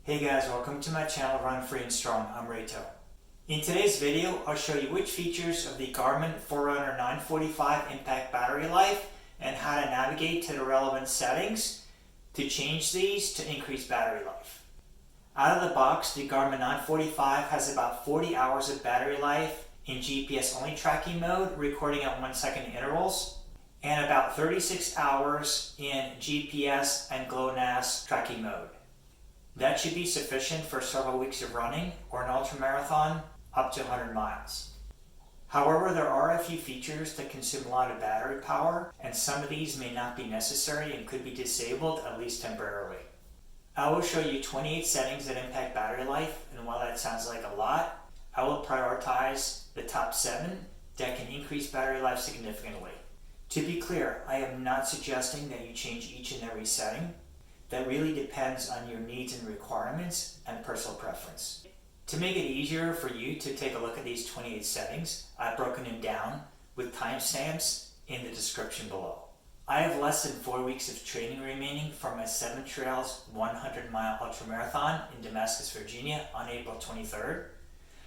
Hey guys, welcome to my channel Run Free and Strong. I'm Reto. In today's video, I'll show you which features of the Garmin Forerunner 945 impact battery life and how to navigate to the relevant settings to change these to increase battery life. Out of the box, the Garmin 945 has about 40 hours of battery life in GPS only tracking mode, recording at 1 second intervals, and about 36 hours in GPS and Glonass tracking mode. That should be sufficient for several weeks of running or an ultramarathon up to 100 miles. However, there are a few features that consume a lot of battery power, and some of these may not be necessary and could be disabled, at least temporarily. I will show you 28 settings that impact battery life, and while that sounds like a lot, I will prioritize the top 7 that can increase battery life significantly. To be clear, I am not suggesting that you change each and every setting. That really depends on your needs and requirements and personal preference. To make it easier for you to take a look at these 28 settings, I've broken them down with timestamps in the description below. I have less than 4 weeks of training remaining for my 7 Trails 100-mile ultramarathon in Damascus, Virginia on April 23rd.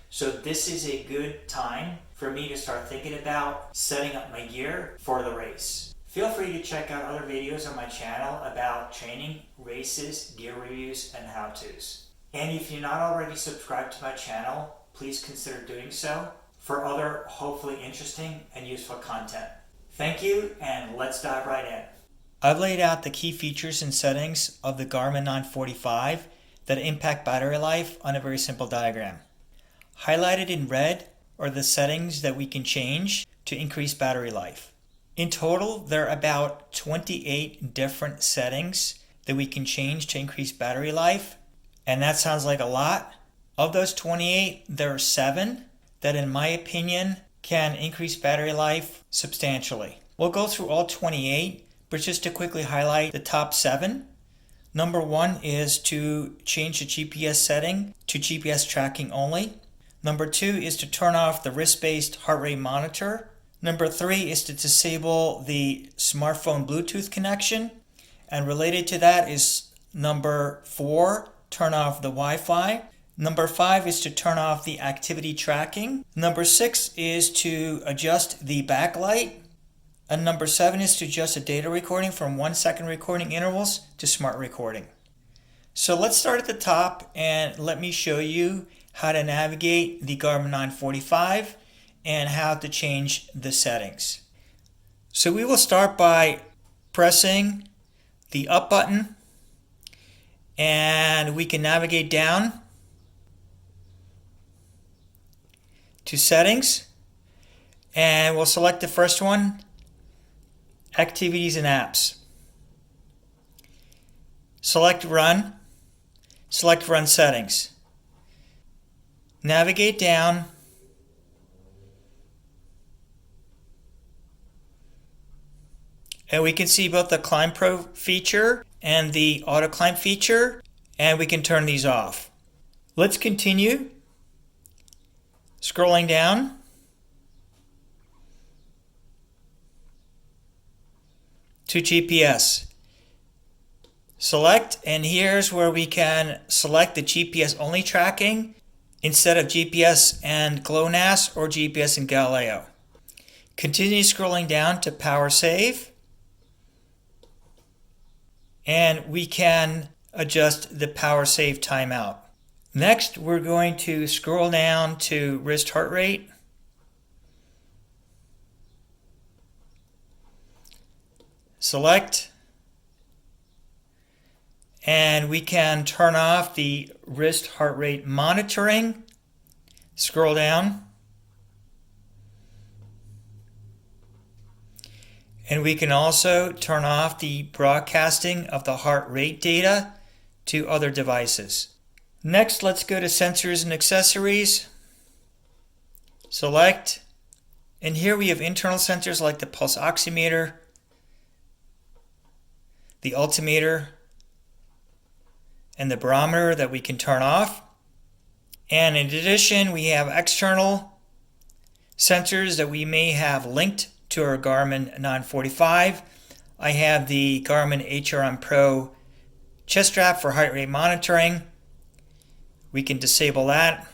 So this is a good time for me to start thinking about setting up my gear for the race. Feel free to check out other videos on my channel about training, races, gear reviews, and how-tos. And if you're not already subscribed to my channel, please consider doing so for other hopefully interesting and useful content. Thank you, and let's dive right in. I've laid out the key features and settings of the Garmin 945 that impact battery life on a very simple diagram. Highlighted in red are the settings that we can change to increase battery life. In total, there are about 28 different settings that we can change to increase battery life, and that sounds like a lot. Of those 28, there are 7 that, in my opinion, can increase battery life substantially. We'll go through all 28, but just to quickly highlight the top 7. Number 1 is to change the GPS setting to GPS tracking only. Number 2 is to turn off the wrist-based heart rate monitor. Number 3 is to disable the smartphone Bluetooth connection. And related to that is number 4, turn off the Wi-Fi. Number 5 is to turn off the activity tracking. Number 6 is to adjust the backlight. And number 7 is to adjust the data recording from 1 second recording intervals to smart recording. So let's start at the top and let me show you how to navigate the Garmin 945 and how to change the settings. So we will start by pressing the up button, and we can navigate down to settings, and we'll select the first one, activities and apps. Select run settings. Navigate down and we can see both the Climb Pro feature and the Auto Climb feature, and we can turn these off. Let's continue. Scrolling down. To GPS. Select, and here's where we can select the GPS only tracking instead of GPS and Glonass or GPS and Galileo. Continue scrolling down to Power Save. And we can adjust the power save timeout. Next, we're going to scroll down to wrist heart rate. Select. And we can turn off the wrist heart rate monitoring. Scroll down. And we can also turn off the broadcasting of the heart rate data to other devices. Next, let's go to sensors and accessories. Select. And here we have internal sensors like the pulse oximeter, the altimeter, and the barometer that we can turn off. And in addition, we have external sensors that we may have linked to our Garmin 945. I have the Garmin HRM Pro chest strap for heart rate monitoring, We can disable that.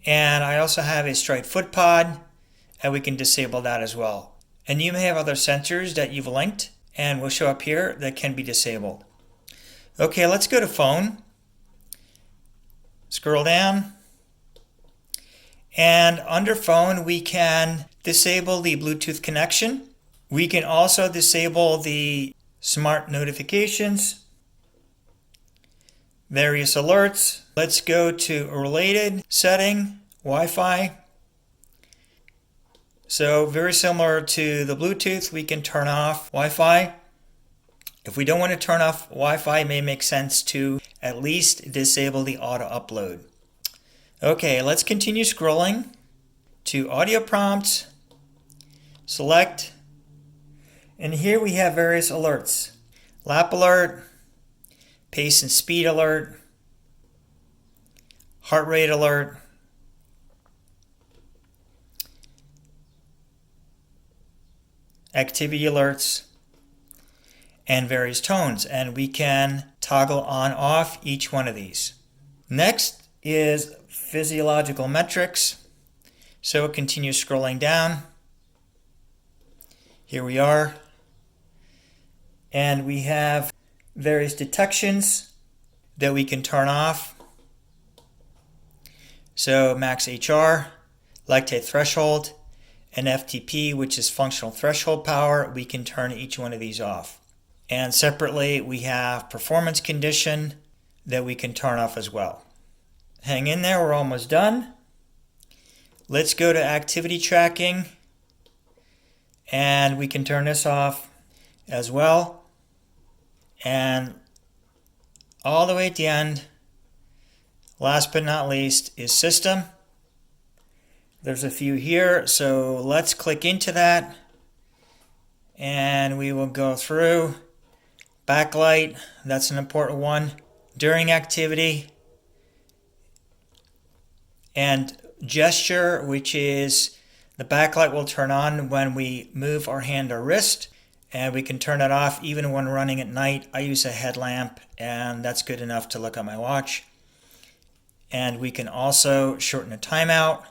And I also have a stride foot pod, and we can disable that as well. And you may have other sensors that you've linked and will show up here that can be disabled. Okay, let's go to phone. Scroll down. And under phone, we can disable the Bluetooth connection. We can also disable the smart notifications, various alerts. Let's go to a related setting, Wi-Fi. So very similar to the Bluetooth, we can turn off Wi-Fi. If we don't want to turn off Wi-Fi, it may make sense to at least disable the auto upload. Okay, let's continue scrolling to audio prompts, select, and here we have various alerts. Lap alert, pace and speed alert, heart rate alert, activity alerts, and various tones, and we can toggle on off each one of these. Next is Physiological Metrics. So continue scrolling down. Here we are. And we have various detections that we can turn off. So max HR, lactate threshold, and FTP, which is functional threshold power. We can turn each one of these off. And separately, we have performance condition that we can turn off as well. Hang in there, we're almost done. Let's go to activity tracking, and we can turn this off as well. And all the way at the end, last but not least, is system. There's a few here, so let's click into that, and we will go through. Backlight, that's an important one. During activity, and gesture, which is the backlight will turn on when we move our hand or wrist, and we can turn it off even when running at night. I use a headlamp, and that's good enough to look at my watch. And we can also shorten the timeout.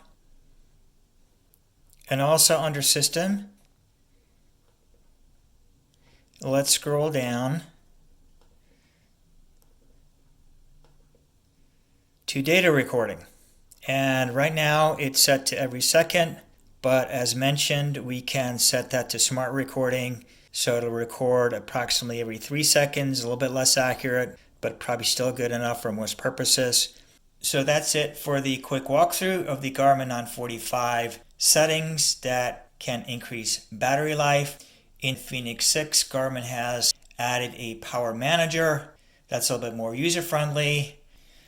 And also under system, let's scroll down to data recording. And right now it's set to every second, but as mentioned, we can set that to smart recording, so it'll record approximately every 3 seconds, a little bit less accurate, but probably still good enough for most purposes. So that's it for the quick walkthrough of the Garmin 945 settings that can increase battery life. In Fenix 6, Garmin has added a power manager that's a little bit more user-friendly.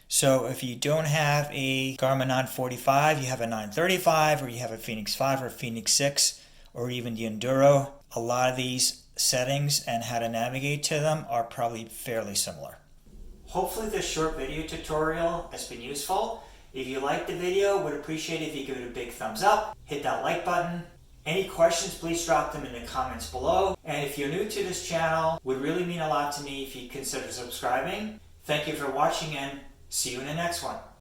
So if you don't have a Garmin 945, you have a 935, or you have a Fenix 5 or Fenix 6, or even the Enduro, a lot of these settings and how to navigate to them are probably fairly similar. Hopefully this short video tutorial has been useful. If you liked the video, would appreciate it if you give it a big thumbs up, hit that like button. Any questions, please drop them in the comments below. And if you're new to this channel, would really mean a lot to me if you consider subscribing. Thank you for watching, and see you in the next one.